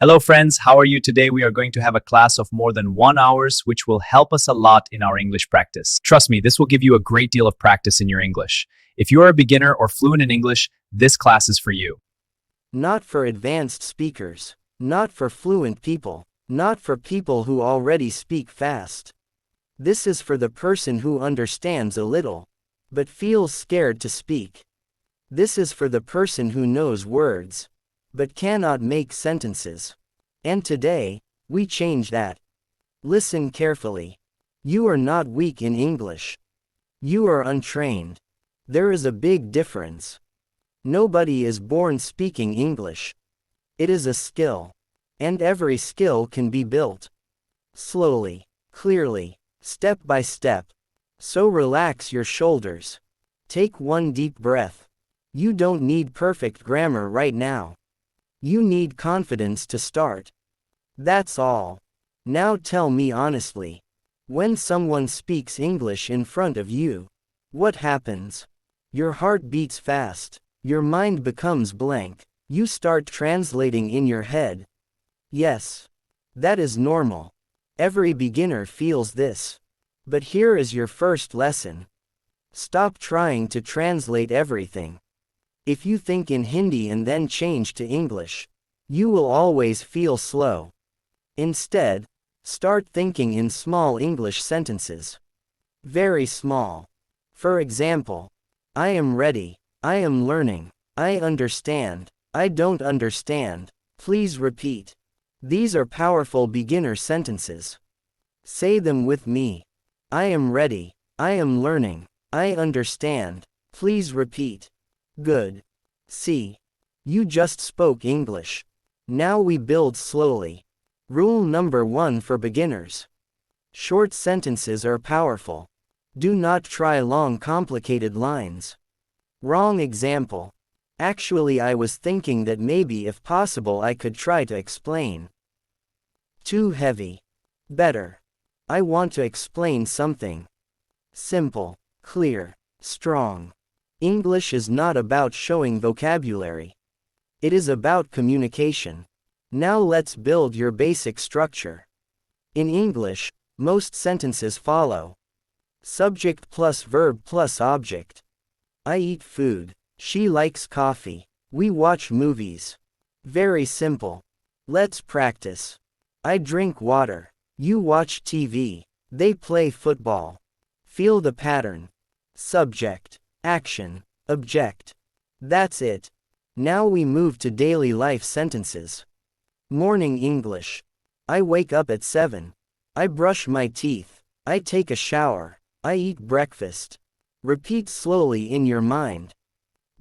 Hello, friends. How are you today? We are going to have a class of more than 1 hours, which will help us a lot in our English practice. Trust me, this will give you a great deal of practice in your English. If you are a beginner or fluent in English, this class is for you. Not for advanced speakers. Not for fluent people. Not for people who already speak fast. This is for the person who understands a little, but feels scared to speak. This is for the person who knows words, but cannot make sentences. And today, we change that. Listen carefully. You are not weak in English. You are untrained. There is a big difference. Nobody is born speaking English. It is a skill. And every skill can be built. Slowly, clearly, step by step. So relax your shoulders. Take one deep breath. You don't need perfect grammar right now. You need confidence to start. That's all. Now tell me honestly. When someone speaks English in front of you, what happens? Your heart beats fast. Your mind becomes blank. You start translating in your head. Yes. That is normal. Every beginner feels this. But here is your first lesson. Stop trying to translate everything. If you think in Hindi and then change to English, you will always feel slow. Instead, start thinking in small English sentences. Very small. For example, I am ready, I am learning, I understand, I don't understand, please repeat. These are powerful beginner sentences. Say them with me. I am ready, I am learning, I understand, please repeat. Good. See. You just spoke English. Now we build slowly. Rule number 1 for beginners. Short sentences are powerful. Do not try long complicated lines. Wrong example. Actually, I was thinking that maybe if possible I could try to explain. Too heavy. Better. I want to explain something. Simple, clear, strong. English is not about showing vocabulary. It is about communication. Now let's build your basic structure. In English, most sentences follow. Subject plus verb plus object. I eat food. She likes coffee. We watch movies. Very simple. Let's practice. I drink water. You watch TV. They play football. Feel the pattern. Subject, action, object. That's it. Now we move to daily life sentences. Morning English. I wake up at 7. I brush my teeth. I take a shower. I eat breakfast. Repeat slowly in your mind.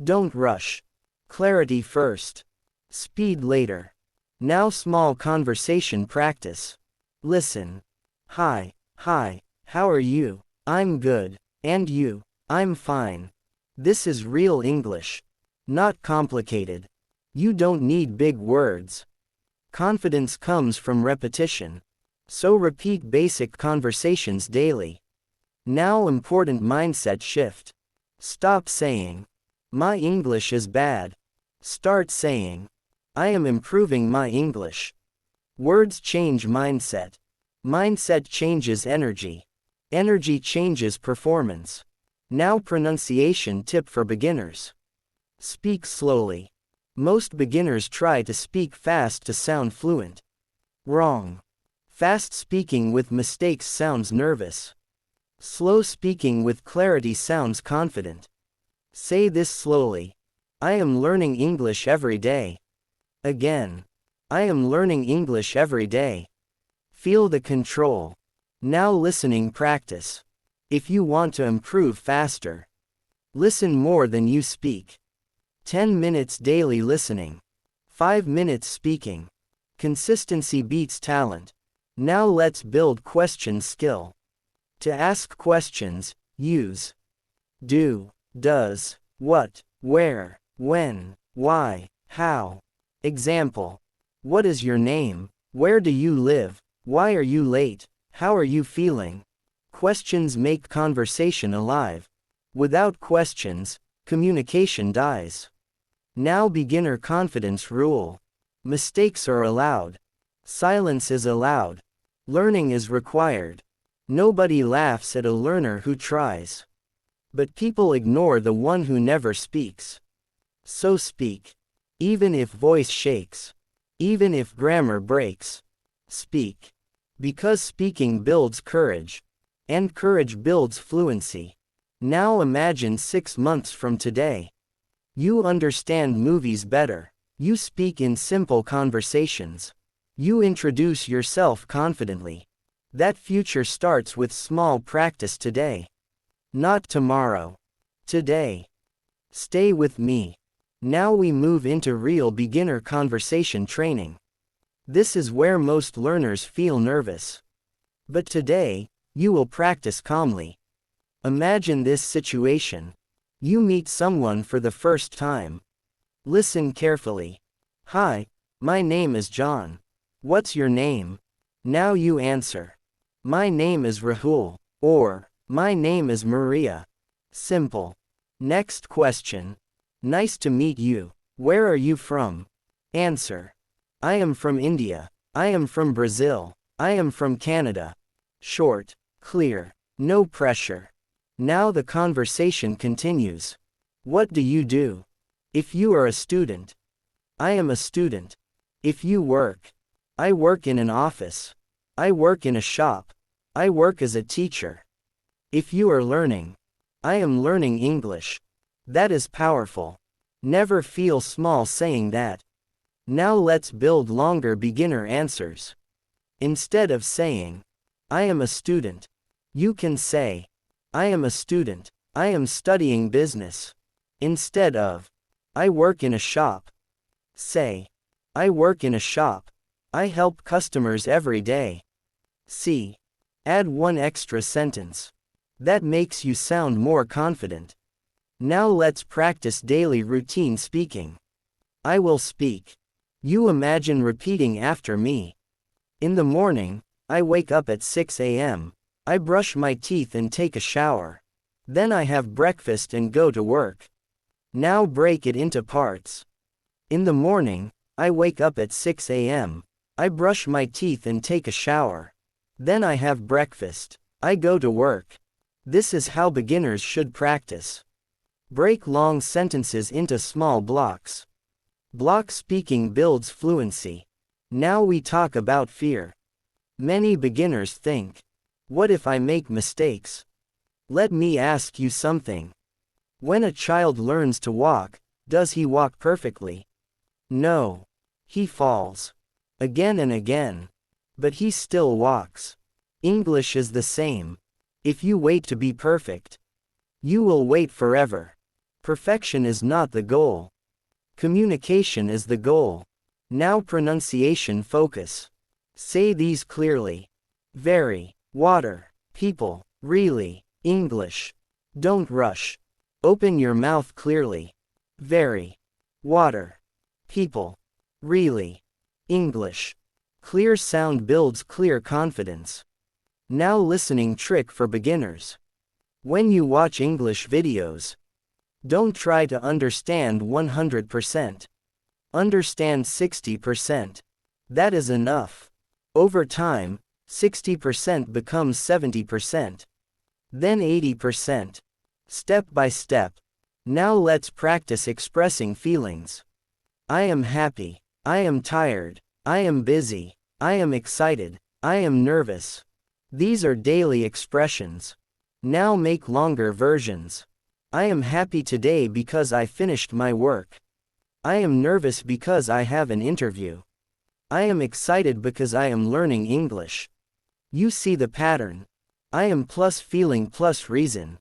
Don't rush. Clarity first. Speed later. Now small conversation practice. Listen. Hi, how are you? I'm good. And you? I'm fine. This is real English. Not complicated. You don't need big words. Confidence comes from repetition. So repeat basic conversations daily. Now important mindset shift. Stop saying, my English is bad. Start saying, I am improving my English. Words change mindset. Mindset changes energy. Energy changes performance. Now pronunciation tip for beginners. Speak slowly. Most beginners try to speak fast to sound fluent. Wrong. Fast speaking with mistakes sounds nervous. Slow speaking with clarity sounds confident. Say this slowly. I am learning English every day. Again. I am learning English every day. Feel the control. Now listening practice. If you want to improve faster, listen more than you speak. 10 minutes daily listening. 5 minutes speaking. Consistency beats talent. Now let's build question skill. To ask questions, use do, does, what, where, when, why, how. Example. What is your name? Where do you live? Why are you late? How are you feeling? Questions make conversation alive. Without questions, communication dies. Now beginner confidence rule. Mistakes are allowed. Silence is allowed. Learning is required. Nobody laughs at a learner who tries. But people ignore the one who never speaks. So speak. Even if voice shakes. Even if grammar breaks. Speak. Because speaking builds courage. And courage builds fluency. Now imagine 6 months from today. You understand movies better. You speak in simple conversations. You introduce yourself confidently. That future starts with small practice today. Not tomorrow. Today. Stay with me. Now we move into real beginner conversation training. This is where most learners feel nervous. But today, you will practice calmly. Imagine this situation. You meet someone for the first time. Listen carefully. Hi, my name is John. What's your name? Now you answer. My name is Rahul. Or, my name is Maria. Simple. Next question. Nice to meet you. Where are you from? Answer. I am from India. I am from Brazil. I am from Canada. Short, clear, no pressure. Now the conversation continues. What do you do? If you are a student. I am a student. If you work. I work in an office. I work in a shop. I work as a teacher. If you are learning. I am learning English. That is powerful. Never feel small saying that. Now let's build longer beginner answers. Instead of saying, I am a student, you can say, I am a student, I am studying business. Instead of, I work in a shop. Say, I work in a shop. I help customers every day. See. Add one extra sentence. That makes you sound more confident. Now let's practice daily routine speaking. I will speak. You imagine repeating after me. In the morning, I wake up at 6 a.m. I brush my teeth and take a shower. Then I have breakfast and go to work. Now break it into parts. In the morning, I wake up at 6 a.m. I brush my teeth and take a shower. Then I have breakfast. I go to work. This is how beginners should practice. Break long sentences into small blocks. Block speaking builds fluency. Now we talk about fear. Many beginners think, what if I make mistakes? Let me ask you something. When a child learns to walk, does he walk perfectly? No. He falls. Again and again. But he still walks. English is the same. If you wait to be perfect, you will wait forever. Perfection is not the goal. Communication is the goal. Now pronunciation focus. Say these clearly. Very. Water. People. Really. English. Don't rush. Open your mouth clearly. Very. Water. People. Really. English. Clear sound builds clear confidence. Now listening trick for beginners. When you watch English videos, don't try to understand 100%. Understand 60%. That is enough. Over time, 60% becomes 70%. Then 80%. Step by step. Now let's practice expressing feelings. I am happy. I am tired. I am busy. I am excited. I am nervous. These are daily expressions. Now make longer versions. I am happy today because I finished my work. I am nervous because I have an interview. I am excited because I am learning English. You see the pattern. I am plus feeling plus reason.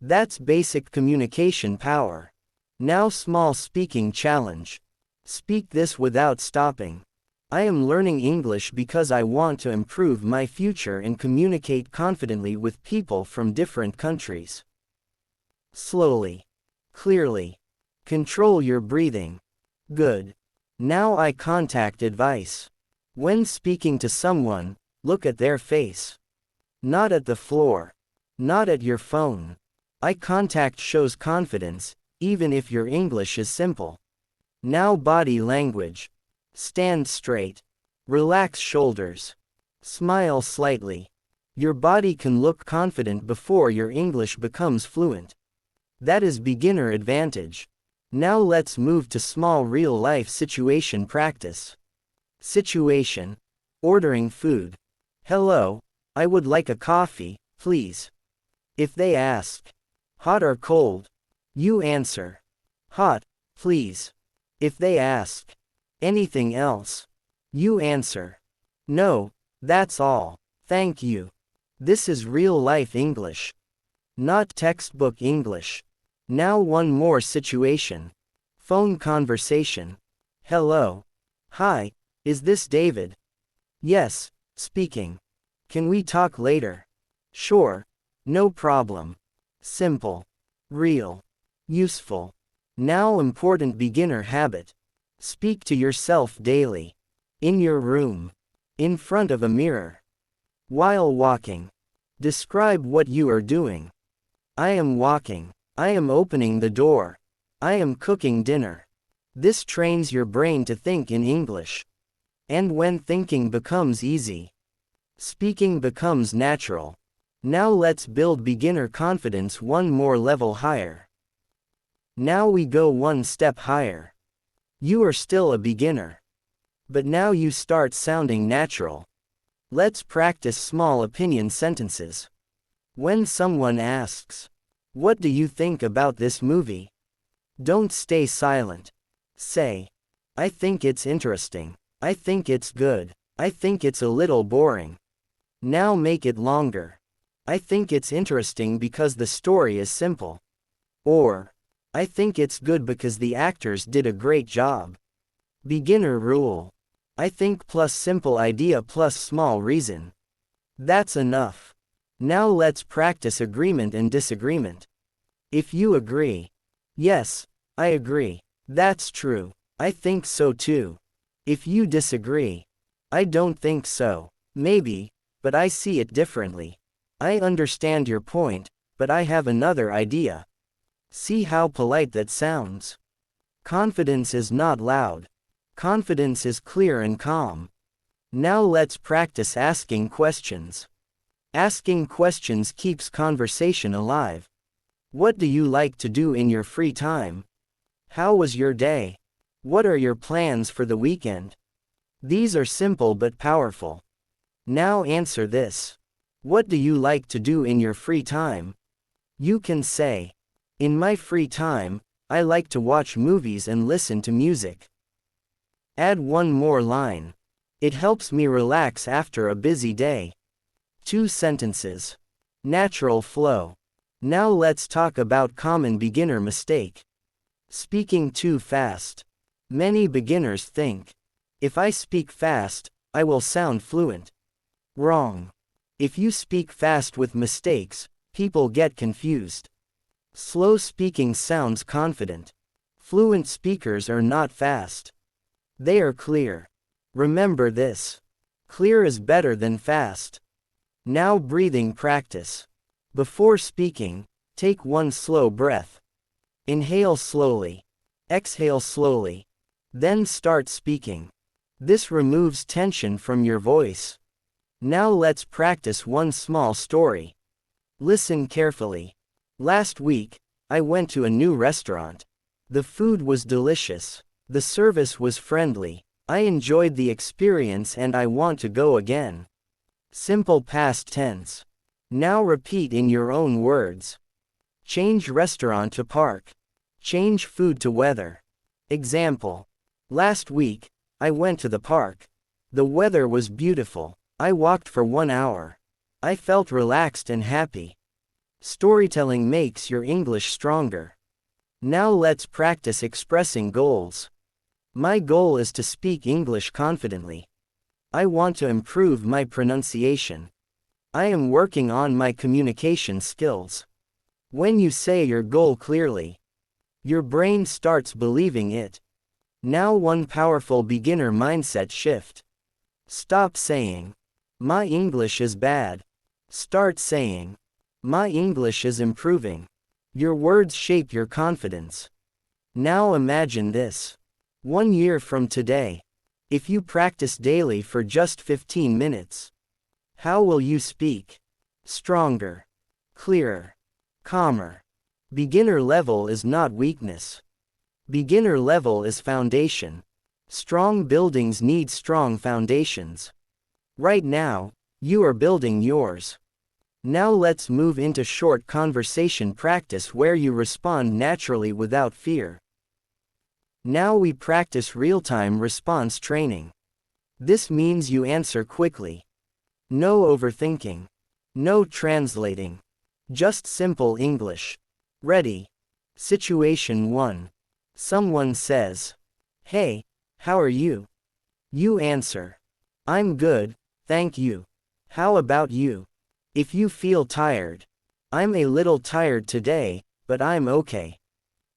That's basic communication power. Now small speaking challenge. Speak this without stopping. I am learning English because I want to improve my future and communicate confidently with people from different countries. Slowly. Clearly. Control your breathing. Good. Now eye contact advice. When speaking to someone, look at their face. Not at the floor. Not at your phone. Eye contact shows confidence, even if your English is simple. Now body language. Stand straight. Relax shoulders. Smile slightly. Your body can look confident before your English becomes fluent. That is beginner advantage. Now let's move to small real-life situation practice. Situation. Ordering food. Hello, I would like a coffee, please. If they ask, hot or cold, you answer, hot, please. If they ask, anything else, you answer, no, that's all, thank you. This is real-life English, not textbook English. Now one more situation. Phone conversation. Hello. Hi, is this David? Yes, speaking. Can we talk later? Sure. No problem. Simple. Real. Useful. Now important beginner habit. Speak to yourself daily. In your room. In front of a mirror. While walking. Describe what you are doing. I am walking. I am opening the door. I am cooking dinner. This trains your brain to think in English. And when thinking becomes easy, speaking becomes natural. Now let's build beginner confidence one more level higher. Now we go one step higher. You are still a beginner. But now you start sounding natural. Let's practice small opinion sentences. When someone asks, "What do you think about this movie?" Don't stay silent. Say, "I think it's interesting. I think it's good. I think it's a little boring." Now make it longer. I think it's interesting because the story is simple. Or, I think it's good because the actors did a great job. Beginner rule. I think plus simple idea plus small reason. That's enough. Now let's practice agreement and disagreement. If you agree. Yes, I agree. That's true. I think so too. If you disagree. I don't think so. Maybe, but I see it differently. I understand your point, but I have another idea. See how polite that sounds? Confidence is not loud. Confidence is clear and calm. Now let's practice asking questions. Asking questions keeps conversation alive. What do you like to do in your free time? How was your day? What are your plans for the weekend? These are simple but powerful. Now answer this. What do you like to do in your free time? You can say, in my free time, I like to watch movies and listen to music. Add one more line. It helps me relax after a busy day. 2 sentences. Natural flow. Now let's talk about common beginner mistake. Speaking too fast. Many beginners think, if I speak fast, I will sound fluent. Wrong. If you speak fast with mistakes, people get confused. Slow speaking sounds confident. Fluent speakers are not fast. They are clear. Remember this. Clear is better than fast. Now breathing practice. Before speaking, take one slow breath. Inhale slowly. Exhale slowly. Then start speaking. This removes tension from your voice. Now let's practice one small story. Listen carefully. Last week, I went to a new restaurant. The food was delicious. The service was friendly. I enjoyed the experience and I want to go again. Simple past tense. Now repeat in your own words. Change restaurant to park. Change food to weather. Example. Last week, I went to the park. The weather was beautiful. I walked for 1 hour. I felt relaxed and happy. Storytelling makes your English stronger. Now let's practice expressing goals. My goal is to speak English confidently. I want to improve my pronunciation. I am working on my communication skills. When you say your goal clearly, your brain starts believing it. Now one powerful beginner mindset shift. Stop saying, "My English is bad." Start saying, "My English is improving." Your words shape your confidence. Now imagine this. 1 year from today. If you practice daily for just 15 minutes, how will you speak? Stronger, clearer, calmer. Beginner level is not weakness. Beginner level is foundation. Strong buildings need strong foundations. Right now, you are building yours. Now let's move into short conversation practice where you respond naturally without fear. Now we practice real-time response training. This means you answer quickly. No overthinking. No translating. Just simple English. Ready? Situation 1. Someone says, "Hey, how are you?" You answer, "I'm good, thank you. How about you?" If you feel tired, "I'm a little tired today, but I'm okay."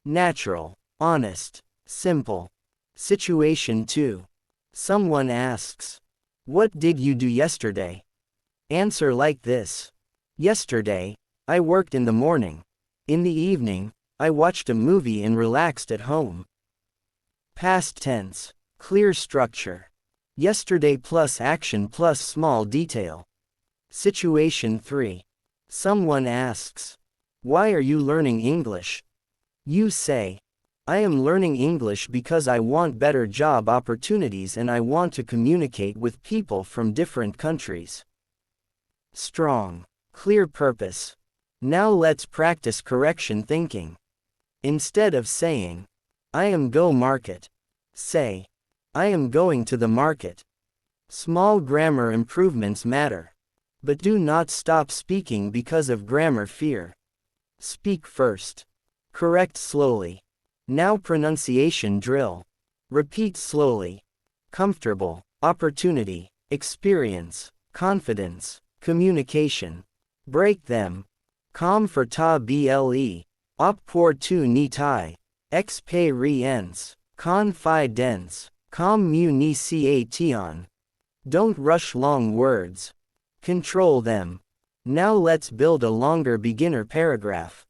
Natural, honest, simple. Situation 2. Someone asks, "What did you do yesterday?" Answer like this. "Yesterday, I worked in the morning. In the evening, I watched a movie and relaxed at home." Past tense. Clear structure. Yesterday plus action plus small detail. Situation 3. Someone asks, "Why are you learning English?" You say, "I am learning English because I want better job opportunities and I want to communicate with people from different countries." Strong, clear purpose. Now let's practice correction thinking. Instead of saying, "I am go market," say, "I am going to the market." Small grammar improvements matter. But do not stop speaking because of grammar fear. Speak first. Correct slowly. Now pronunciation drill. Repeat slowly. Comfortable, opportunity, experience, confidence, communication. Break them. Com for ta ble, op por tu ni tai, experience, confidence, com mu ni cation. Don't rush long words. Control them. Now let's build a longer beginner paragraph.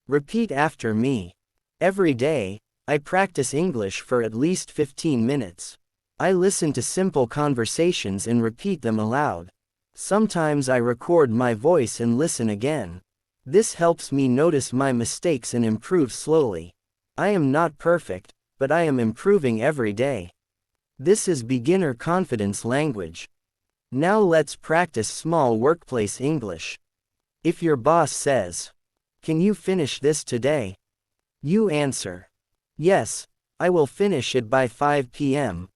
Repeat after me. Every day, I practice English for at least 15 minutes. I listen to simple conversations and repeat them aloud. Sometimes I record my voice and listen again. This helps me notice my mistakes and improve slowly. I am not perfect, but I am improving every day. This is beginner confidence language. Now let's practice small workplace English. If your boss says, "Can you finish this today?" You answer, "Yes, I will finish it by 5 p.m.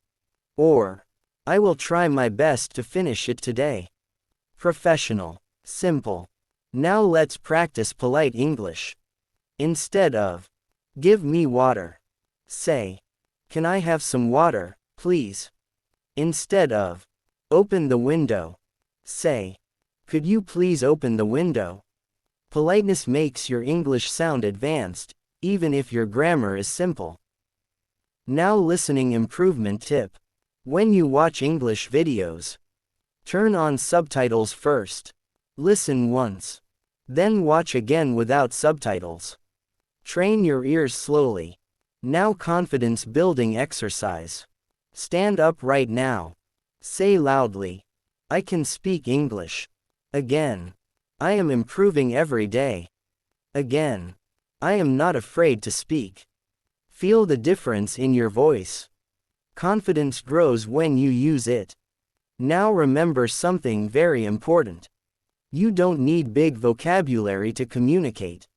Or, "I will try my best to finish it today." Professional. Simple. Now let's practice polite English. Instead of, "Give me water," say, "Can I have some water, please?" Instead of, "Open the window," say, "Could you please open the window?" Politeness makes your English sound advanced, even if your grammar is simple. Now listening improvement tip. When you watch English videos, turn on subtitles first. Listen once. Then watch again without subtitles. Train your ears slowly. Now confidence building exercise. Stand up right now. Say loudly, "I can speak English." Again, "I am improving every day." Again, "I am not afraid to speak." Feel the difference in your voice. Confidence grows when you use it. Now remember something very important. You don't need big vocabulary to communicate.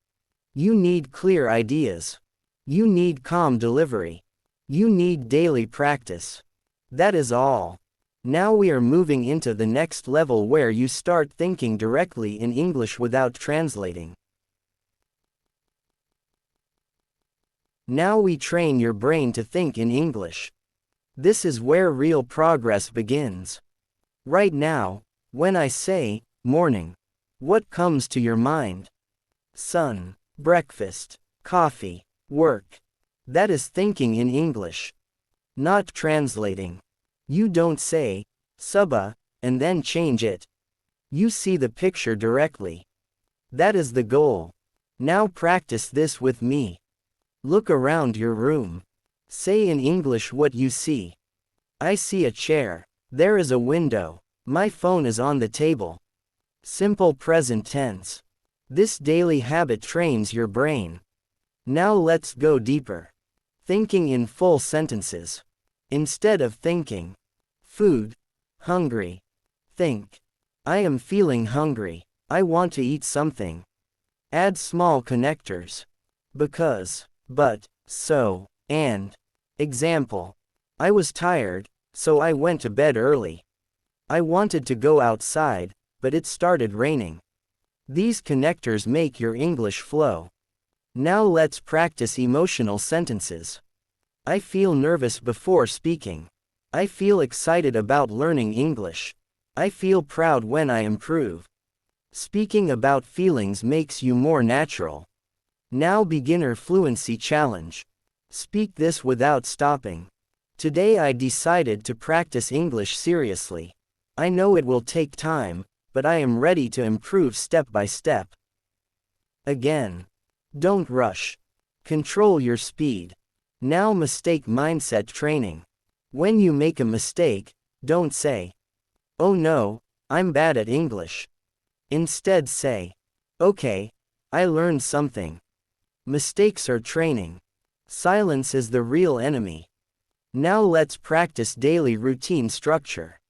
You need clear ideas. You need calm delivery. You need daily practice. That is all. Now we are moving into the next level where you start thinking directly in English without translating. Now we train your brain to think in English. This is where real progress begins. Right now, when I say, morning, what comes to your mind? Sun, breakfast, coffee, work. That is thinking in English. Not translating. You don't say, "Suba," and then change it. You see the picture directly. That is the goal. Now practice this with me. Look around your room. Say in English what you see. I see a chair. There is a window. My phone is on the table. Simple present tense. This daily habit trains your brain. Now let's go deeper. Thinking in full sentences. Instead of thinking. Food. Hungry. Think. I am feeling hungry. I want to eat something. Add small connectors. Because, but, so, and. Example. I was tired, so I went to bed early. I wanted to go outside, but it started raining. These connectors make your English flow. Now let's practice emotional sentences. I feel nervous before speaking. I feel excited about learning English. I feel proud when I improve. Speaking about feelings makes you more natural. Now beginner fluency challenge. Speak this without stopping. Today I decided to practice English seriously. I know it will take time, but I am ready to improve step by step. Again. Don't rush. Control your speed. Now mistake mindset training. When you make a mistake, don't say, "Oh no, I'm bad at English." Instead say, "Okay, I learned something." Mistakes are training. Silence is the real enemy. Now let's practice daily routine structure.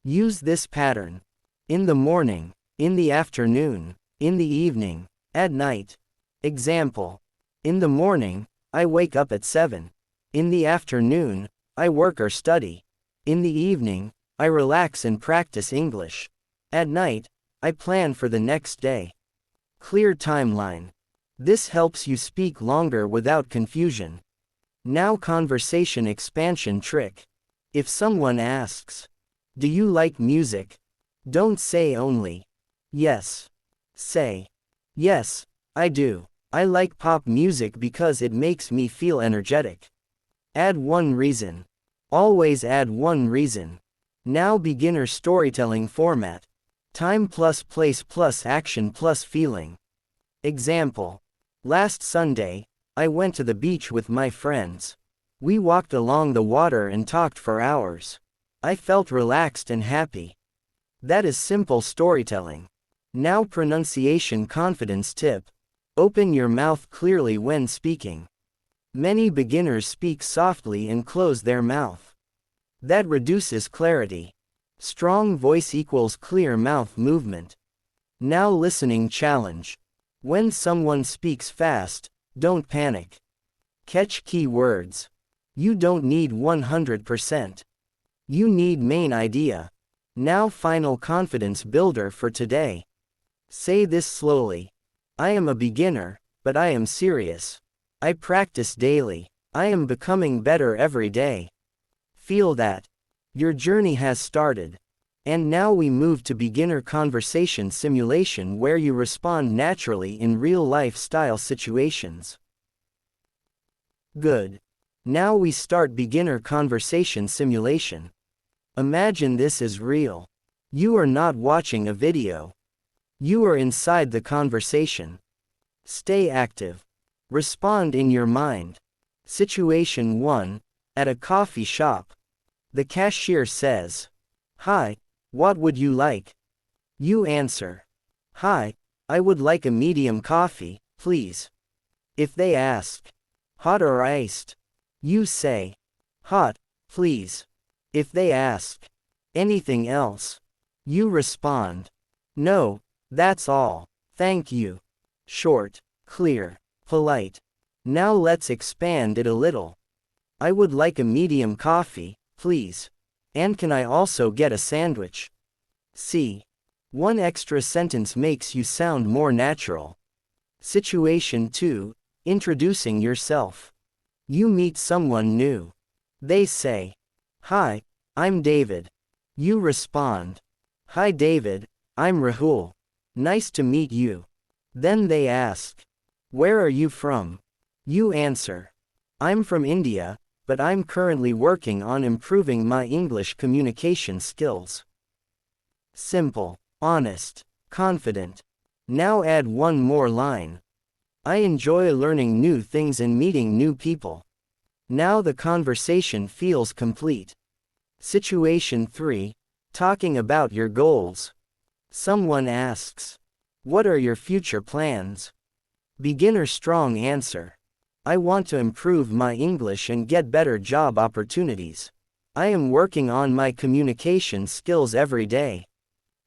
Use this pattern. In the morning, in the afternoon, in the evening, at night. Example. In the morning, I wake up at 7. In the afternoon, I work or study. In the evening, I relax and practice English. At night, I plan for the next day. Clear timeline. This helps you speak longer without confusion. Now conversation expansion trick. If someone asks, "Do you like music?" Don't say only, "Yes." Say, "Yes, I do. I like pop music because it makes me feel energetic." Add one reason. Always add one reason. Now beginner storytelling format. Time plus place plus action plus feeling. Example. Last Sunday, I went to the beach with my friends. We walked along the water and talked for hours. I felt relaxed and happy. That is simple storytelling. Now pronunciation confidence tip. Open your mouth clearly when speaking. Many beginners speak softly and close their mouth. That reduces clarity. Strong voice equals clear mouth movement. Now listening challenge. When someone speaks fast, don't panic. Catch key words. You don't need 100%. You need main idea. Now final confidence builder for today. Say this slowly. I am a beginner, but I am serious. I practice daily. I am becoming better every day. Feel that. Your journey has started. And now we move to beginner conversation simulation where you respond naturally in real-life style situations. Good. Now we start beginner conversation simulation. Imagine this is real. You are not watching a video. You are inside the conversation. Stay active. Respond in your mind. Situation 1. At a coffee shop. The cashier says, "Hi, what would you like?" You answer, "Hi, I would like a medium coffee, please." If they ask, "Hot or iced?" you say, "Hot, please." If they ask, "Anything else?" you respond, "No, that's all, thank you." Short, clear, polite. Now let's expand it a little. I would like a medium coffee, please. And can I also get a sandwich? See. One extra sentence makes you sound more natural. Situation 2. Introducing yourself. You meet someone new. They say, "Hi, I'm David." You respond, "Hi David, I'm Rahul. Nice to meet you." Then they ask, "Where are you from?" You answer, "I'm from India, but I'm currently working on improving my English communication skills." Simple, honest, confident. Now add one more line. I enjoy learning new things and meeting new people. Now the conversation feels complete. Situation 3. Talking about your goals. Someone asks, "What are your future plans?" Beginner strong answer. I want to improve my English and get better job opportunities. I am working on my communication skills every day.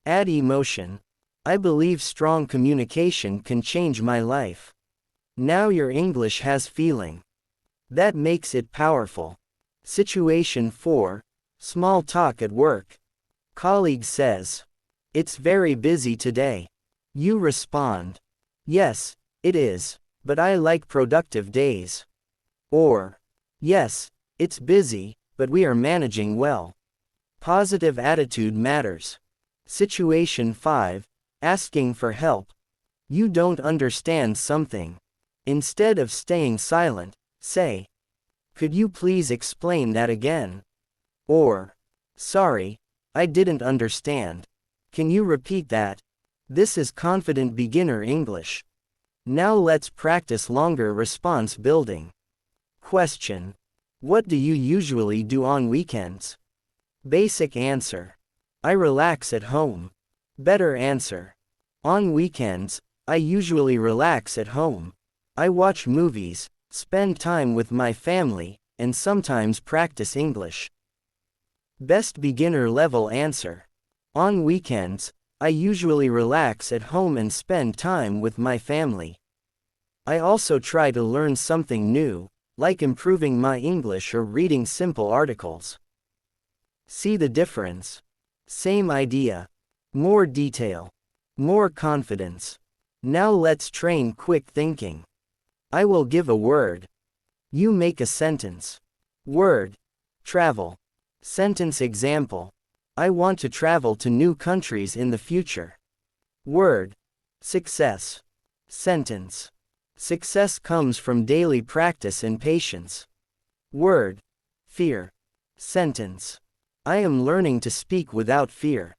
Add emotion. I believe strong communication can change my life. Now your English has feeling. That makes it powerful. Situation 4. Small talk at work. Colleague says, "It's very busy today." You respond, "Yes, it is, but I like productive days." Or, "Yes, it's busy, but we are managing well." Positive attitude matters. Situation 5. Asking for help. You don't understand something. Instead of staying silent, say, "Could you please explain that again?" Or, "Sorry, I didn't understand. Can you repeat that?" This is confident beginner English. Now let's practice longer response building. Question. What do you usually do on weekends? Basic answer. I relax at home. Better answer. On weekends, I usually relax at home. I watch movies, spend time with my family, and sometimes practice English. Best beginner level answer. On weekends, I usually relax at home and spend time with my family. I also try to learn something new, like improving my English or reading simple articles. See the difference? Same idea. More detail. More confidence. Now let's train quick thinking. I will give a word. You make a sentence. Word. Travel. Sentence example. I want to travel to new countries in the future. Word. Success. Sentence. Success comes from daily practice and patience. Word. Fear. Sentence. I am learning to speak without fear.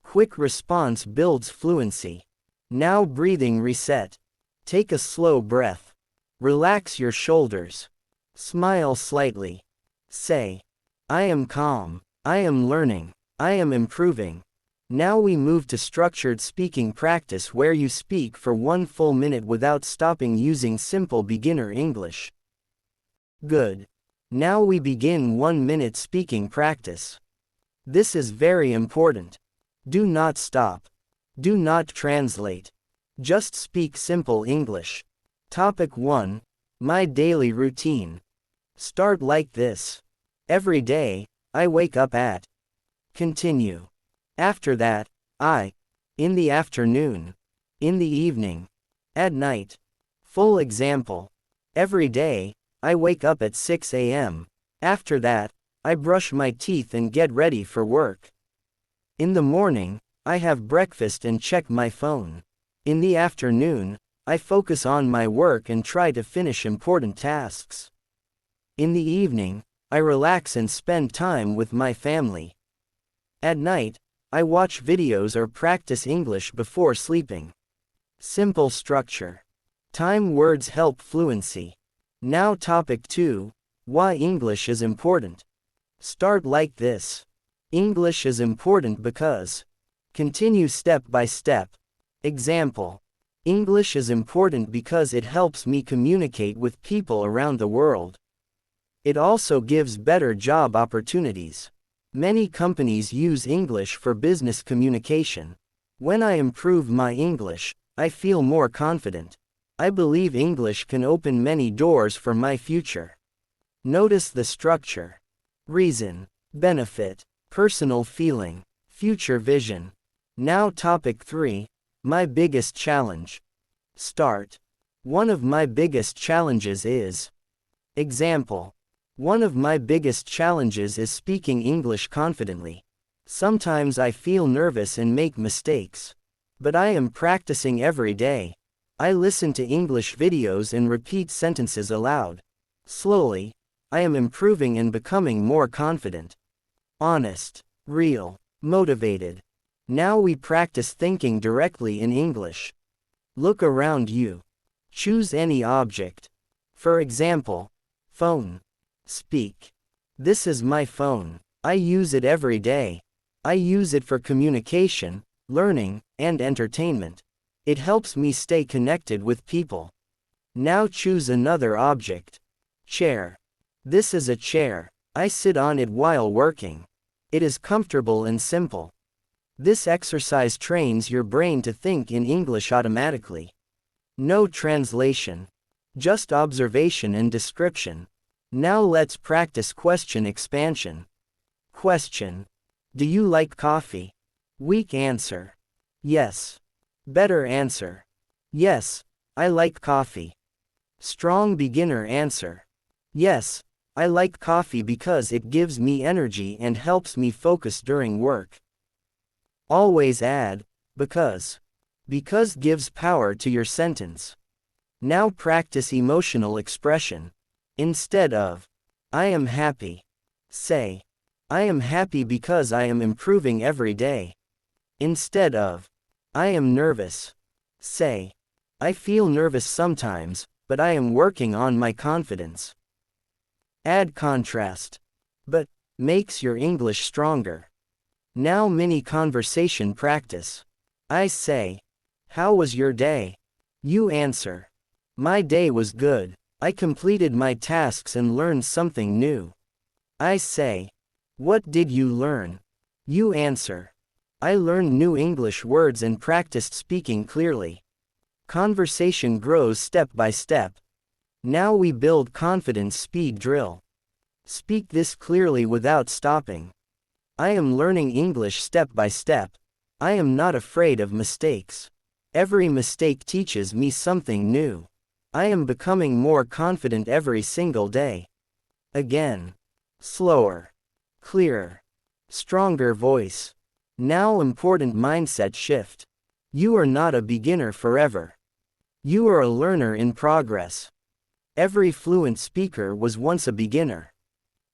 Quick response builds fluency. Now breathing reset. Take a slow breath. Relax your shoulders. Smile slightly. Say, "I am calm. I am learning. I am improving." Now we move to structured speaking practice where you speak for 1 full minute without stopping using simple beginner English. Good. Now we begin 1 minute speaking practice. This is very important. Do not stop. Do not translate. Just speak simple English. Topic 1. My daily routine. Start like this. Every day, I wake up at. Continue. After that, I. In the afternoon. In the evening. At night. Full example. Every day, I wake up at 6 a.m. After that, I brush my teeth and get ready for work. In the morning, I have breakfast and check my phone. In the afternoon, I focus on my work and try to finish important tasks. In the evening, I relax and spend time with my family. At night, I watch videos or practice English before sleeping. Simple structure. Time words help fluency. Now topic 2. Why English is important. Start like this. English is important because. Continue step by step. Example. English is important because it helps me communicate with people around the world. It also gives better job opportunities. Many companies use English for business communication. When I improve my English, I feel more confident. I believe English can open many doors for my future. Notice the structure. Reason, benefit, personal feeling, future vision. Now topic 3. My biggest challenge. Start. One of my biggest challenges is. Example. One of my biggest challenges is speaking English confidently. Sometimes I feel nervous and make mistakes. But I am practicing every day. I listen to English videos and repeat sentences aloud. Slowly, I am improving and becoming more confident. Honest, real, motivated. Now we practice thinking directly in English. Look around you. Choose any object. For example, phone. Speak. This is my phone. I use it every day. I use it for communication, learning, and entertainment. It helps me stay connected with people. Now choose another object. Chair. This is a chair. I sit on it while working. It is comfortable and simple. This exercise trains your brain to think in English automatically. No translation. Just observation and description. Now let's practice question expansion. Question. Do you like coffee? Weak answer. Yes. Better answer. Yes, I like coffee. Strong beginner answer. Yes, I like coffee because it gives me energy and helps me focus during work. Always add, because. Because gives power to your sentence. Now practice emotional expression. Instead of, I am happy, say, I am happy because I am improving every day. Instead of, I am nervous, say, I feel nervous sometimes, but I am working on my confidence. Add contrast. But makes your English stronger. Now mini conversation practice. I say, how was your day? You answer, my day was good. I completed my tasks and learned something new. I say, what did you learn? You answer, I learned new English words and practiced speaking clearly. Conversation grows step by step. Now we build confidence speed drill. Speak this clearly without stopping. I am learning English step by step. I am not afraid of mistakes. Every mistake teaches me something new. I am becoming more confident every single day. Again. Slower. Clearer. Stronger voice. Now important mindset shift. You are not a beginner forever. You are a learner in progress. Every fluent speaker was once a beginner.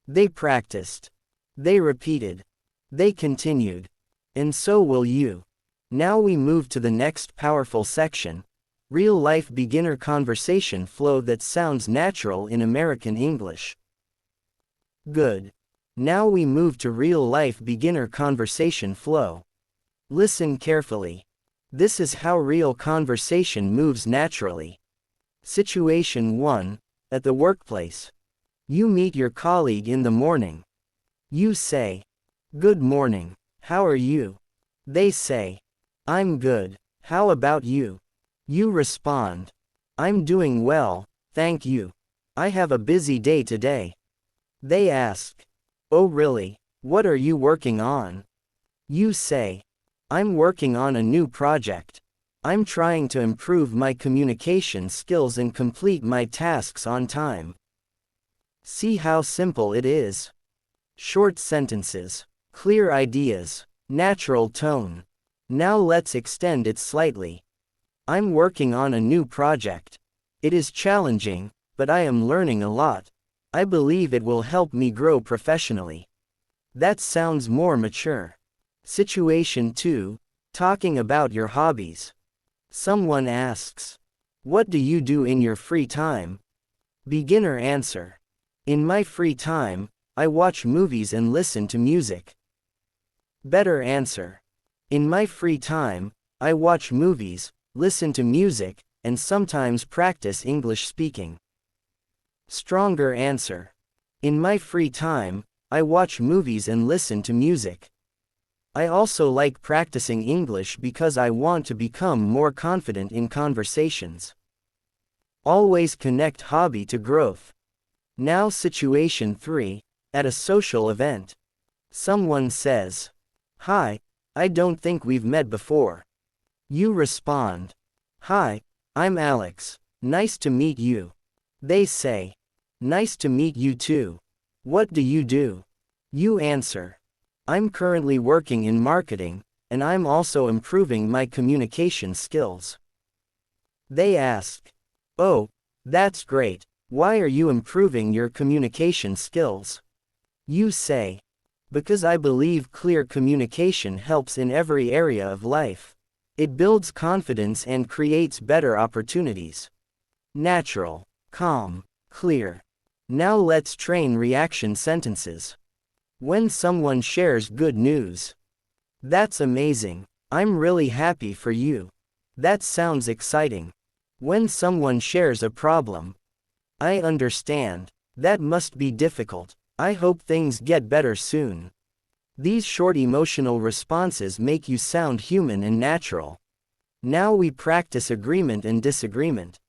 They practiced. They repeated. They continued. And so will you. Now we move to the next powerful section. Real-life beginner conversation flow that sounds natural in American English. Good. Now we move to real-life beginner conversation flow. Listen carefully. This is how real conversation moves naturally. Situation 1. At the workplace. You meet your colleague in the morning. You say, good morning, how are you? They say, I'm good, how about you? You respond, I'm doing well, thank you. I have a busy day today. They ask, oh really, what are you working on? You say, I'm working on a new project. I'm trying to improve my communication skills and complete my tasks on time. See how simple it is. Short sentences, clear ideas, natural tone. Now let's extend it slightly. I'm working on a new project. It is challenging, but I am learning a lot. I believe it will help me grow professionally. That sounds more mature. Situation 2. Talking about your hobbies. Someone asks, what do you do in your free time? Beginner answer, in my free time, I watch movies and listen to music. Better answer, in my free time, I watch movies, listen to music, and sometimes practice English speaking. Stronger answer, in my free time, I watch movies and listen to music. I also like practicing English because I want to become more confident in conversations. Always connect hobby to growth. Now situation 3, at a social event. Someone says, hi, I don't think we've met before. You respond, hi, I'm Alex, nice to meet you. They say, nice to meet you too. What do you do? You answer, I'm currently working in marketing, and I'm also improving my communication skills. They ask, oh, that's great. Why are you improving your communication skills? You say, because I believe clear communication helps in every area of life. It builds confidence and creates better opportunities. Natural, calm, clear. Now let's train reaction sentences. When someone shares good news. That's amazing. I'm really happy for you. That sounds exciting. When someone shares a problem. I understand. That must be difficult. I hope things get better soon. These short emotional responses make you sound human and natural. Now we practice agreement and disagreement.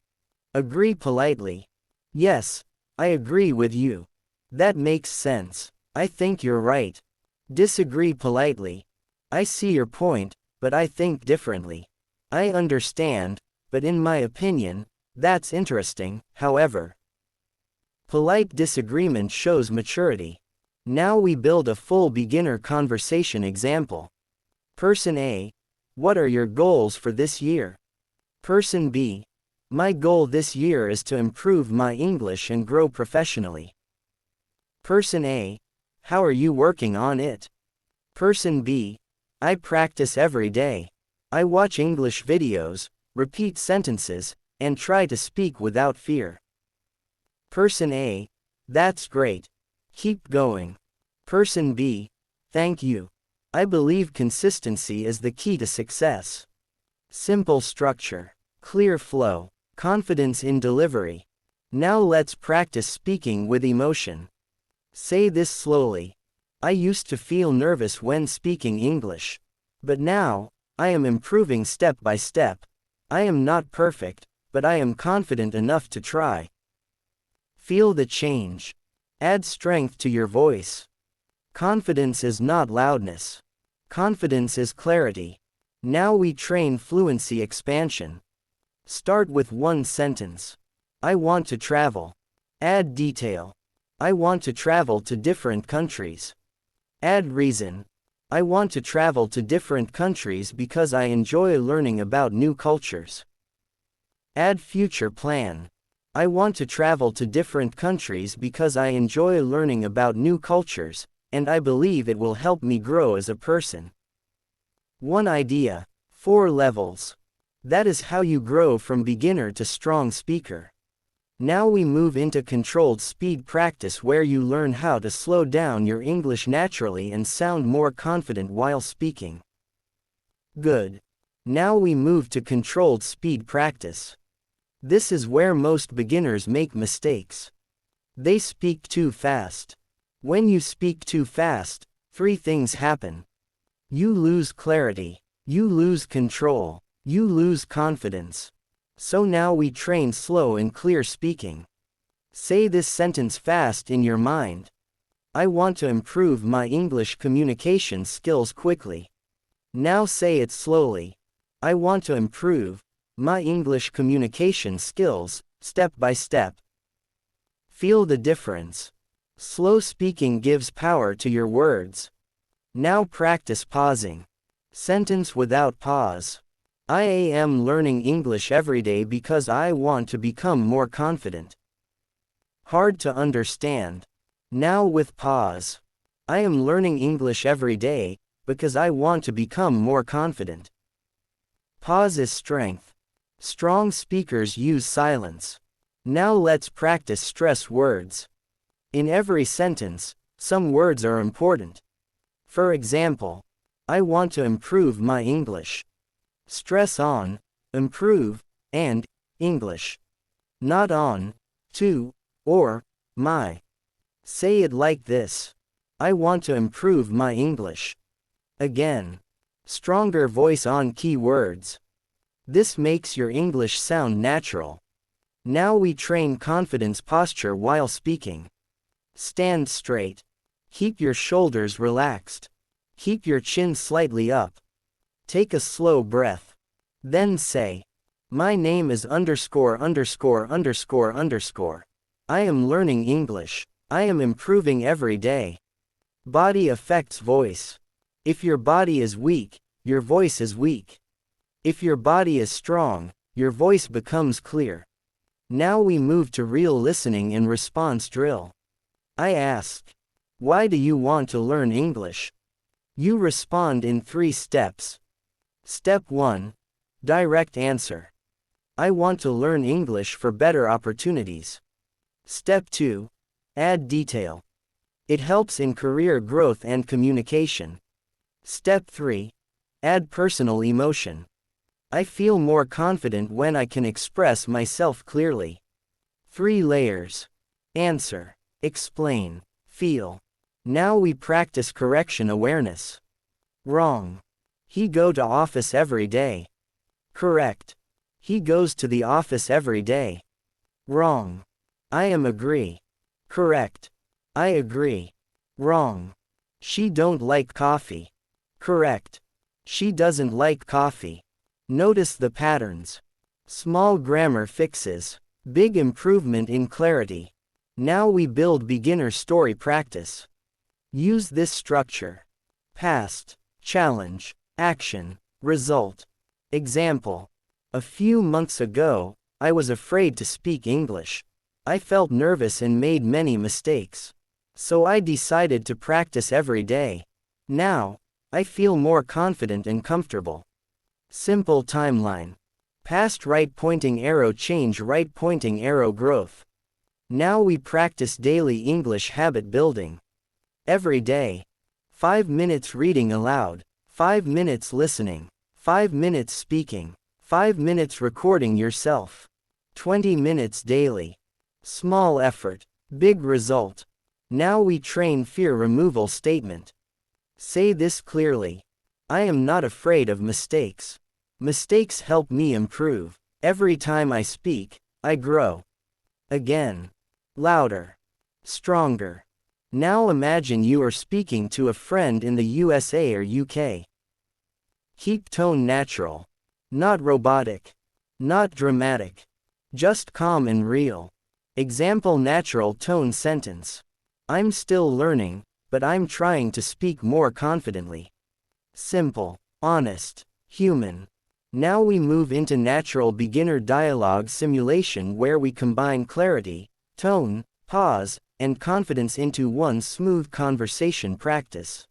Agree politely. Yes, I agree with you. That makes sense. I think you're right. Disagree politely. I see your point, but I think differently. I understand, but in my opinion, that's interesting, however. Polite disagreement shows maturity. Now we build a full beginner conversation example. Person A. What are your goals for this year? Person B. My goal this year is to improve my English and grow professionally. Person A. How are you working on it? Person B. I practice every day. I watch English videos, repeat sentences, and try to speak without fear. Person A. That's great. Keep going. Person B. Thank you. I believe consistency is the key to success. Simple structure. Clear flow. Confidence in delivery. Now let's practice speaking with emotion. Say this slowly. I used to feel nervous when speaking English. But now, I am improving step by step. I am not perfect, but I am confident enough to try. Feel the change. Add strength to your voice. Confidence is not loudness. Confidence is clarity. Now we train fluency expansion. Start with one sentence. I want to travel. Add detail. I want to travel to different countries. Add reason. I want to travel to different countries because I enjoy learning about new cultures. Add future plan. I want to travel to different countries because I enjoy learning about new cultures, and I believe it will help me grow as a person. One idea, 4 levels. That is how you grow from beginner to strong speaker. Now we move into controlled speed practice where you learn how to slow down your English naturally and sound more confident while speaking. Good. Now we move to controlled speed practice. This is where most beginners make mistakes. They speak too fast. When you speak too fast, 3 things happen. You lose clarity. You lose control. You lose confidence. So now we train slow and clear speaking. Say this sentence fast in your mind. I want to improve my English communication skills quickly. Now say it slowly. I want to improve my English communication skills, step by step. Feel the difference. Slow speaking gives power to your words. Now practice pausing. Sentence without pause. I am learning English every day because I want to become more confident. Hard to understand. Now with pause. I am learning English every day because I want to become more confident. Pause is strength. Strong speakers use silence. Now let's practice stress words. In every sentence, some words are important. For example, I want to improve my English. Stress on, improve, and English. Not on, to, or my. Say it like this. I want to improve my English. Again. Stronger voice on key words. This makes your English sound natural. Now we train confidence posture while speaking. Stand straight. Keep your shoulders relaxed. Keep your chin slightly up. Take a slow breath. Then say, my name is underscore underscore underscore underscore. I am learning English. I am improving every day. Body affects voice. If your body is weak, your voice is weak. If your body is strong, your voice becomes clear. Now we move to real listening and response drill. I ask, why do you want to learn English? You respond in 3 steps. Step 1. Direct answer. I want to learn English for better opportunities. Step 2. Add detail. It helps in career growth and communication. Step 3. Add personal emotion. I feel more confident when I can express myself clearly. 3 layers. Answer, explain, feel. Now we practice correction awareness. Wrong. He go to office every day. Correct. He goes to the office every day. Wrong. I am agree. Correct. I agree. Wrong. She don't like coffee. Correct. She doesn't like coffee. Notice the patterns. Small grammar fixes. Big improvement in clarity. Now we build beginner story practice. Use this structure. Past, challenge, action, result. Example. A few months ago, I was afraid to speak English. I felt nervous and made many mistakes. So I decided to practice every day. Now, I feel more confident and comfortable. Simple timeline. Past right pointing arrow change right pointing arrow growth. Now we practice daily English habit building. Every day. 5 minutes reading aloud, 5 minutes listening, 5 minutes speaking, 5 minutes recording yourself. 20 minutes daily. Small effort, big result. Now we train fear removal statement. Say this clearly. I am not afraid of mistakes. Mistakes help me improve. Every time I speak, I grow. Again. Louder. Stronger. Now imagine you are speaking to a friend in the USA or UK. Keep tone natural. Not robotic. Not dramatic. Just calm and real. Example natural tone sentence. I'm still learning, but I'm trying to speak more confidently. Simple, honest, human. Now we move into natural beginner dialogue simulation where we combine clarity, tone, pause, and confidence into one smooth conversation practice.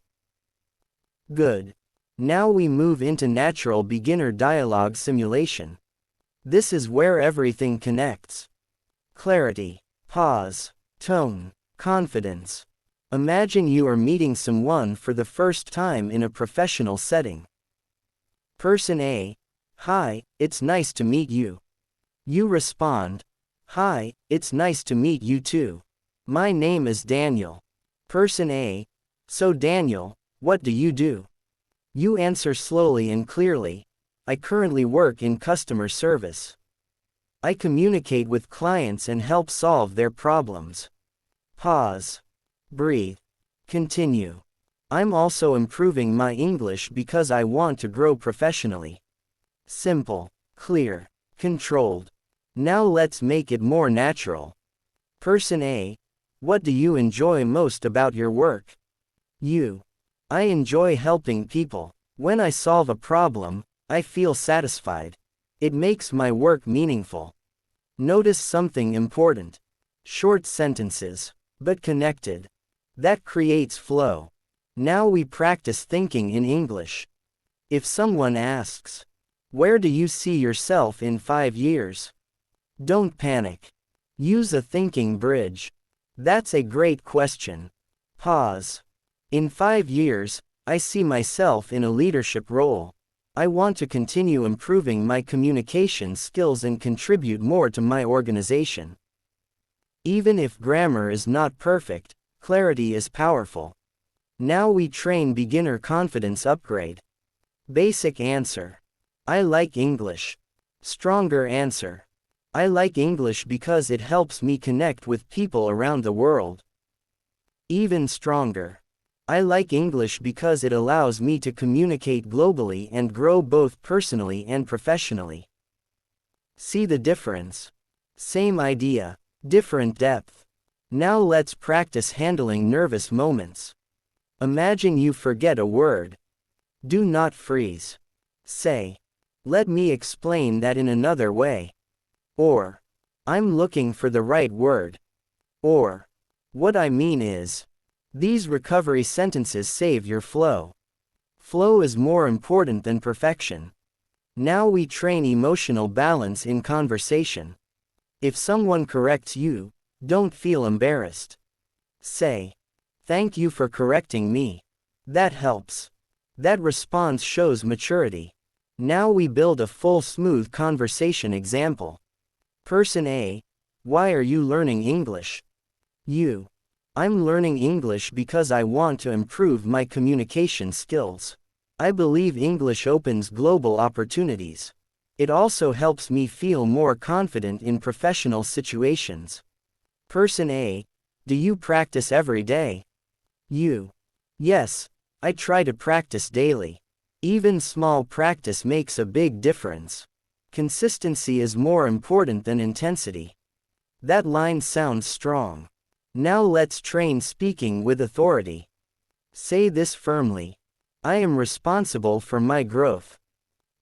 Good. Now we move into natural beginner dialogue simulation. This is where everything connects. Clarity, pause, tone, confidence. Imagine you are meeting someone for the first time in a professional setting. Person A. Hi, it's nice to meet you. You respond. Hi, it's nice to meet you too. My name is Daniel. Person A. So Daniel, what do you do? You answer slowly and clearly. I currently work in customer service. I communicate with clients and help solve their problems. Pause. Breathe. Continue. I'm also improving my English because I want to grow professionally. Simple, clear, controlled. Now let's make it more natural. Person A. What do you enjoy most about your work? You. I enjoy helping people. When I solve a problem, I feel satisfied. It makes my work meaningful. Notice something important. Short sentences, but connected. That creates flow. Now we practice thinking in English. If someone asks, where do you see yourself in 5 years? Don't panic. Use a thinking bridge. That's a great question. Pause. In 5 years, I see myself in a leadership role. I want to continue improving my communication skills and contribute more to my organization. Even if grammar is not perfect, clarity is powerful. Now we train beginner confidence upgrade. Basic answer. I like English. Stronger answer. I like English because it helps me connect with people around the world. Even stronger. I like English because it allows me to communicate globally and grow both personally and professionally. See the difference? Same idea, different depth. Now let's practice handling nervous moments. Imagine you forget a word. Do not freeze. Say, let me explain that in another way. Or, I'm looking for the right word. Or, what I mean is. These recovery sentences save your flow. Flow is more important than perfection. Now we train emotional balance in conversation. If someone corrects you, don't feel embarrassed. Say, Thank you for correcting me. That helps. That response shows maturity. Now we build a full smooth conversation example. Person A. Why are you learning English? You. I'm learning English because I want to improve my communication skills. I believe English opens global opportunities. It also helps me feel more confident in professional situations. Person A. Do you practice every day? You. Yes, I try to practice daily. Even small practice makes a big difference. Consistency is more important than intensity. That line sounds strong. Now let's train speaking with authority. Say this firmly. I am responsible for my growth.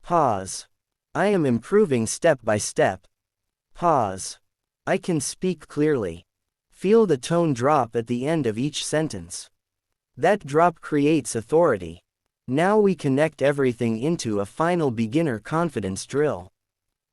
Pause. I am improving step by step. Pause. I can speak clearly. Feel the tone drop at the end of each sentence. That drop creates authority. Now we connect everything into a final beginner confidence drill.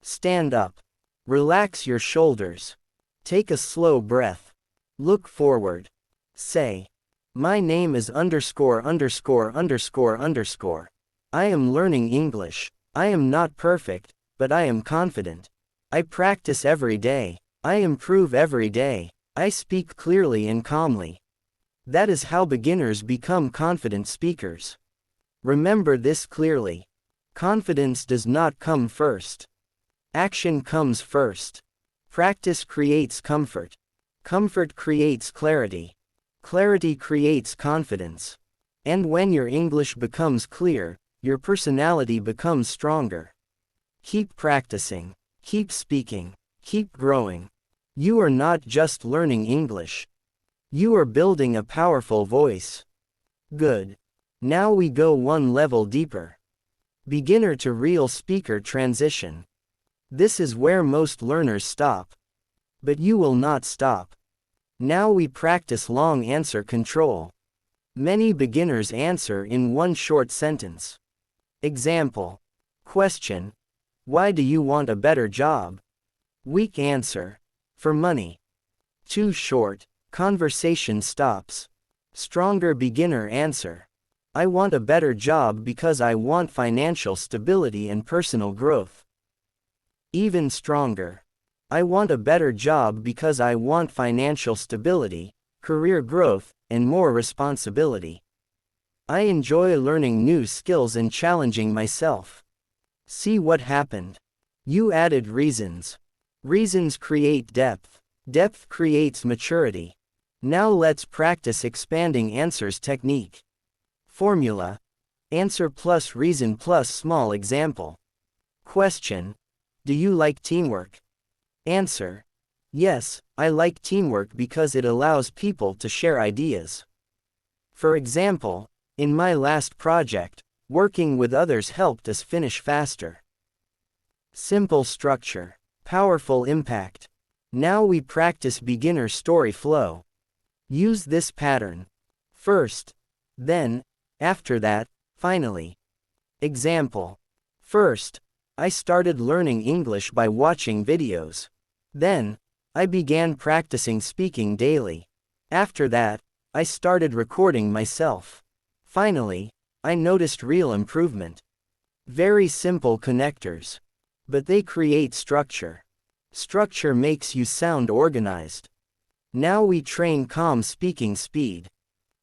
Stand up. Relax your shoulders. Take a slow breath. Look forward. Say, my name is underscore underscore underscore underscore. I am learning English. I am not perfect, but I am confident. I practice every day. I improve every day. I speak clearly and calmly. That is how beginners become confident speakers. Remember this clearly. Confidence does not come first. Action comes first. Practice creates comfort. Comfort creates clarity. Clarity creates confidence. And when your English becomes clear, your personality becomes stronger. Keep practicing. Keep speaking. Keep growing. You are not just learning English. You are building a powerful voice. Good. Now we go one level deeper. Beginner to real speaker transition. This is where most learners stop. But you will not stop. Now we practice long answer control. Many beginners answer in one short sentence. Example. Question. Why do you want a better job? Weak answer. For money. Too short. Conversation stops. Stronger beginner answer. I want a better job because I want financial stability and personal growth. Even stronger. I want a better job because I want financial stability, career growth, and more responsibility. I enjoy learning new skills and challenging myself. See what happened. You added reasons. Reasons create depth. Depth creates maturity. Now let's practice expanding answers technique. Formula. Answer plus reason plus small example. Question. Do you like teamwork? Answer. Yes, I like teamwork because it allows people to share ideas. For example, in my last project, working with others helped us finish faster. Simple structure. Powerful impact. Now we practice beginner story flow. Use this pattern. First, then, after that, finally. Example. First, I started learning English by watching videos. Then, I began practicing speaking daily. After that, I started recording myself. Finally, I noticed real improvement. Very simple connectors. But they create structure. Structure makes you sound organized. Now we train calm speaking speed.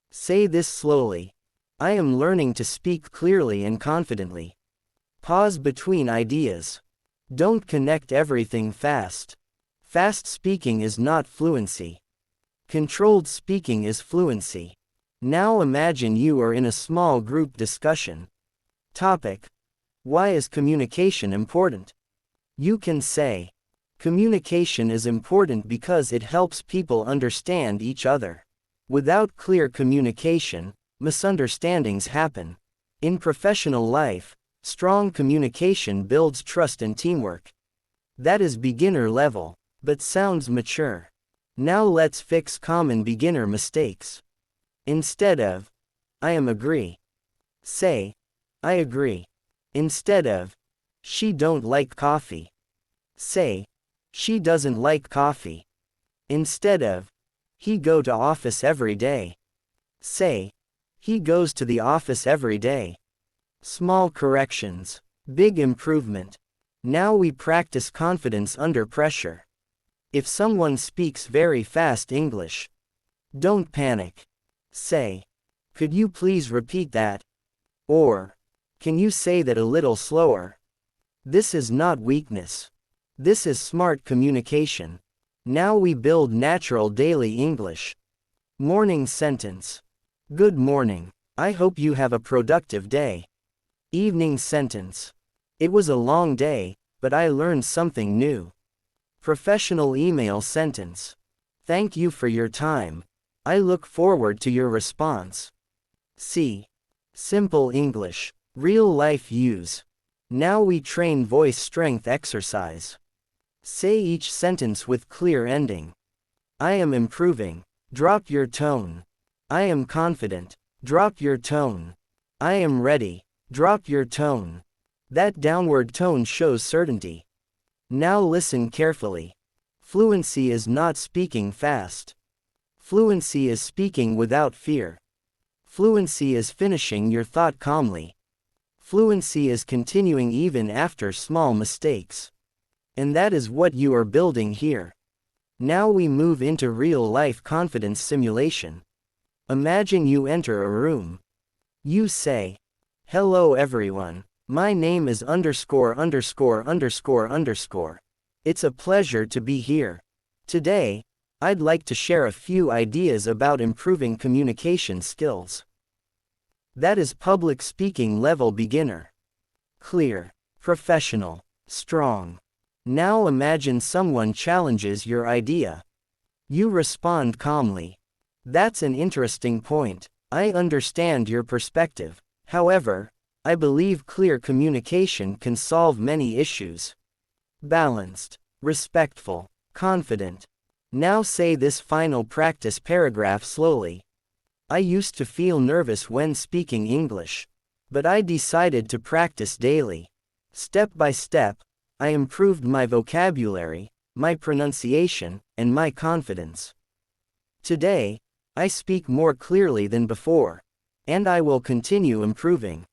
Say this slowly. I am learning to speak clearly and confidently. Pause between ideas. Don't connect everything fast. Fast speaking is not fluency. Controlled speaking is fluency. Now imagine you are in a small group discussion. Topic. Why is communication important? You can say, communication is important because it helps people understand each other. Without clear communication, misunderstandings happen. In professional life, strong communication builds trust and teamwork. That is beginner level, but sounds mature. Now let's fix common beginner mistakes. Instead of, I am agree. Say, I agree. Instead of, she don't like coffee. Say, she doesn't like coffee. Instead of, he go to office every day. Say, he goes to the office every day. Small corrections. Big improvement. Now we practice confidence under pressure. If someone speaks very fast English, don't panic. Say, could you please repeat that? Or, can you say that a little slower? This is not weakness. This is smart communication. Now we build natural daily English. Morning sentence. Good morning. I hope you have a productive day. Evening sentence. It was a long day, but I learned something new. Professional email sentence. Thank you for your time. I look forward to your response. C. Simple English. Real life use. Now we train voice strength exercise. Say each sentence with clear ending. I am improving. Drop your tone. I am confident. Drop your tone. I am ready. Drop your tone. That downward tone shows certainty. Now listen carefully. Fluency is not speaking fast. Fluency is speaking without fear. Fluency is finishing your thought calmly. Fluency is continuing even after small mistakes. And that is what you are building here. Now we move into real-life confidence simulation. Imagine you enter a room. You say, "Hello everyone. My name is underscore underscore underscore underscore. It's a pleasure to be here. Today, I'd like to share a few ideas about improving communication skills." That is public speaking level beginner. Clear, professional, strong. Now imagine someone challenges your idea. You respond calmly. That's an interesting point. I understand your perspective. However, I believe clear communication can solve many issues. Balanced, respectful, confident. Now say this final practice paragraph slowly. I used to feel nervous when speaking English, but I decided to practice daily. Step by step, I improved my vocabulary, my pronunciation, and my confidence. Today, I speak more clearly than before, and I will continue improving.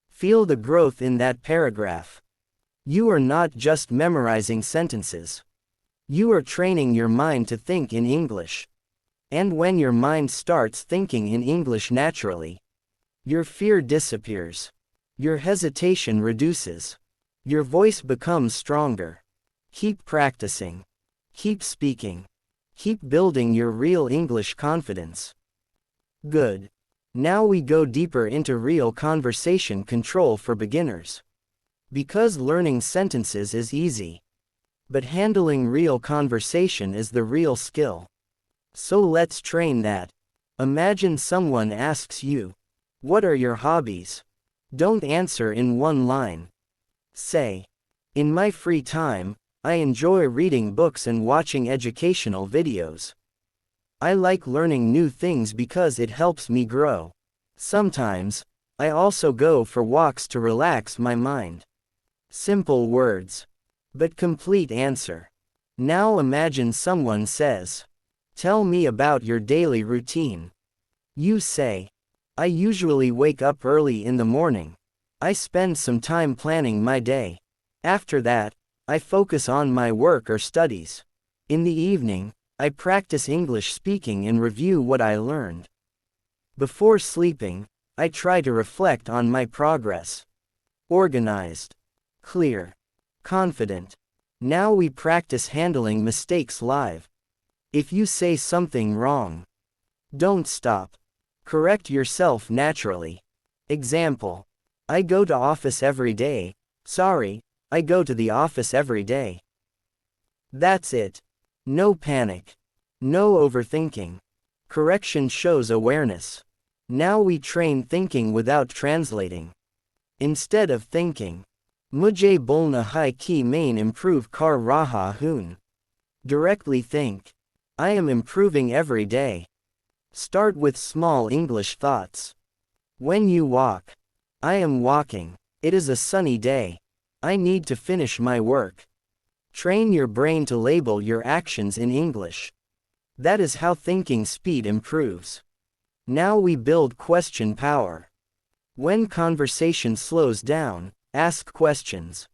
Feel the growth in that paragraph. You are not just memorizing sentences. You are training your mind to think in English. And when your mind starts thinking in English naturally, your fear disappears. Your hesitation reduces. Your voice becomes stronger. Keep practicing. Keep speaking. Keep building your real English confidence. Good. Now we go deeper into real conversation control for beginners. Because learning sentences is easy. But handling real conversation is the real skill. So let's train that. Imagine someone asks you, "What are your hobbies?" Don't answer in one line. Say, "In my free time, I enjoy reading books and watching educational videos. I like learning new things because it helps me grow. Sometimes, I also go for walks to relax my mind." Simple words, but complete answer. Now imagine someone says, "Tell me about your daily routine." You say, "I usually wake up early in the morning. I spend some time planning my day. After that, I focus on my work or studies. In the evening, I practice English speaking and review what I learned. Before sleeping, I try to reflect on my progress." Organized, clear, confident. Now we practice handling mistakes live. If you say something wrong, don't stop. Correct yourself naturally. Example, "I go to office every day. Sorry, I go to the office every day." That's it. No panic. No overthinking. Correction shows awareness. Now we train thinking without translating. Instead of thinking, "Mujhe bolna hai ki main improve kar raha hoon." Directly think, "I am improving every day." Start with small English thoughts. When you walk, "I am walking. It is a sunny day. I need to finish my work." Train your brain to label your actions in English. That is how thinking speed improves. Now we build question power. When conversation slows down, ask questions.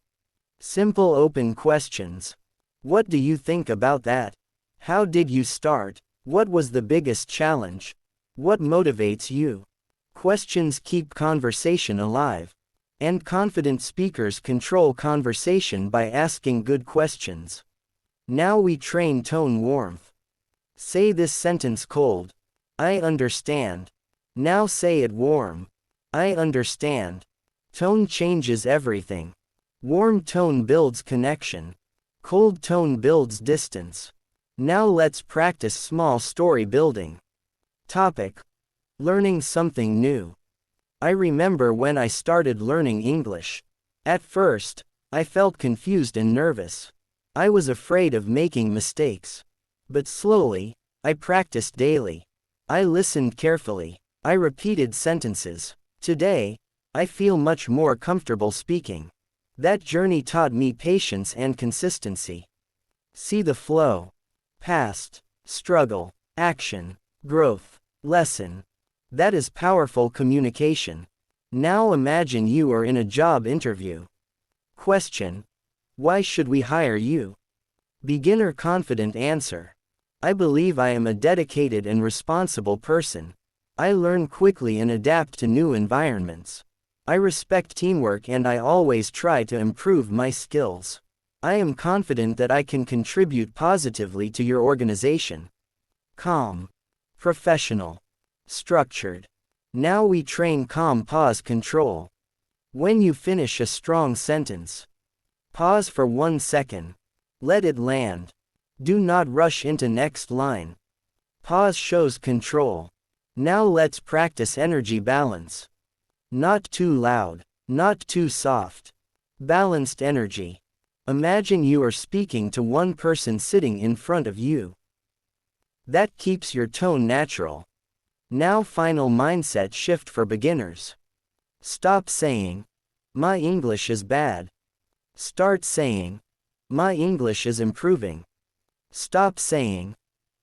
Simple open questions. What do you think about that? How did you start? What was the biggest challenge? What motivates you? Questions keep conversation alive. And confident speakers control conversation by asking good questions. Now we train tone warmth. Say this sentence cold. I understand. Now say it warm. I understand. Tone changes everything. Warm tone builds connection. Cold tone builds distance. Now let's practice small story building. Topic: Learning something new. I remember when I started learning English. At first, I felt confused and nervous. I was afraid of making mistakes. But slowly, I practiced daily. I listened carefully. I repeated sentences. Today, I feel much more comfortable speaking. That journey taught me patience and consistency. See the flow. Past, struggle, action, growth, lesson. That is powerful communication. Now imagine you are in a job interview. Question: Why should we hire you? Beginner confident answer: I believe I am a dedicated and responsible person. I learn quickly and adapt to new environments. I respect teamwork and I always try to improve my skills. I am confident that I can contribute positively to your organization. Calm, professional, structured. Now we train calm pause control. When you finish a strong sentence, pause for 1 second. Let it land. Do not rush into next line. Pause shows control. Now let's practice energy balance. Not too loud, not too soft. Balanced energy. Imagine you are speaking to one person sitting in front of you. That keeps your tone natural. Now final mindset shift for beginners. Stop saying, "My English is bad." Start saying, "My English is improving." Stop saying,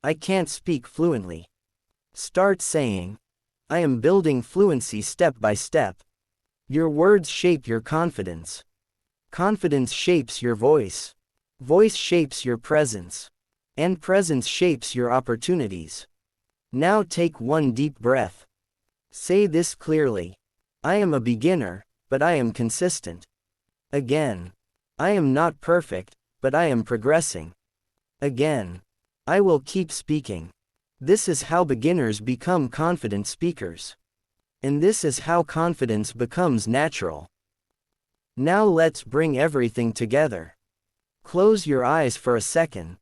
"I can't speak fluently." Start saying, "I am building fluency step by step." Your words shape your confidence. Confidence shapes your voice. Voice shapes your presence. And presence shapes your opportunities. Now take one deep breath. Say this clearly. I am a beginner, but I am consistent. Again. I am not perfect, but I am progressing. Again. I will keep speaking. This is how beginners become confident speakers. And this is how confidence becomes natural. Now let's bring everything together. Close your eyes for a second.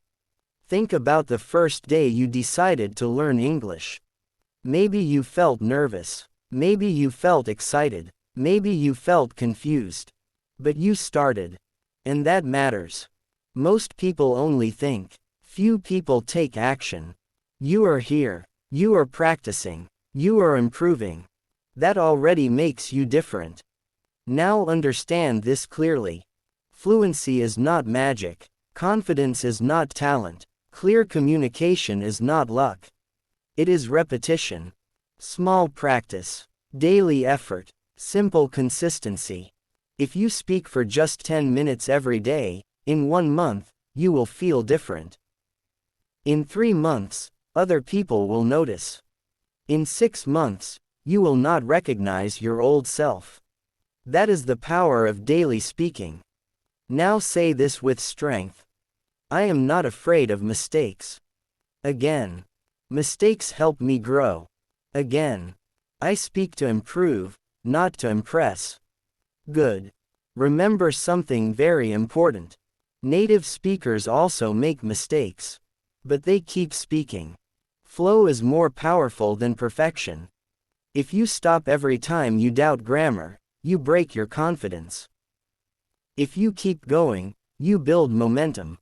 Think about the first day you decided to learn English. Maybe you felt nervous. Maybe you felt excited. Maybe you felt confused. But you started. And that matters. Most people only think. Few people take action. You are here. You are practicing. You are improving. That already makes you different. Now understand this clearly. Fluency is not magic. Confidence is not talent. Clear communication is not luck. It is repetition. Small practice. Daily effort. Simple consistency. If you speak for just 10 minutes every day, in 1 month, you will feel different. In 3 months, other people will notice. In 6 months, you will not recognize your old self. That is the power of daily speaking. Now say this with strength. I am not afraid of mistakes. Again. Mistakes help me grow. Again. I speak to improve, not to impress. Good. Remember something very important. Native speakers also make mistakes. But they keep speaking. Flow is more powerful than perfection. If you stop every time you doubt grammar, you break your confidence. If you keep going, you build momentum.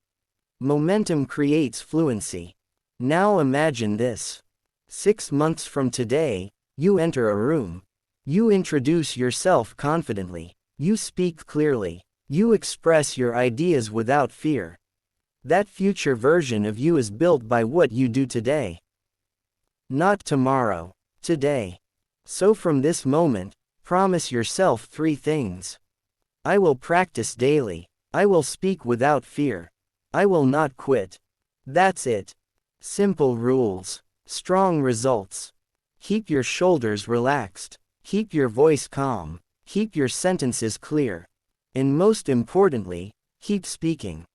Momentum creates fluency. Now imagine this. 6 months from today, you enter a room. You introduce yourself confidently. You speak clearly. You express your ideas without fear. That future version of you is built by what you do today. Not tomorrow. today. So from this moment, promise yourself 3 things. I will practice daily. I will speak without fear. I will not quit. That's it. Simple rules. Strong results. Keep your shoulders relaxed. Keep your voice calm. Keep your sentences clear. And most importantly, keep speaking.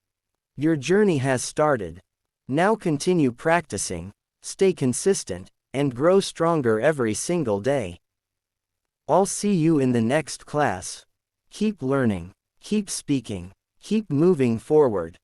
Your journey has started. Now continue practicing, stay consistent, and grow stronger every single day. I'll see you in the next class. Keep learning. Keep speaking. Keep moving forward.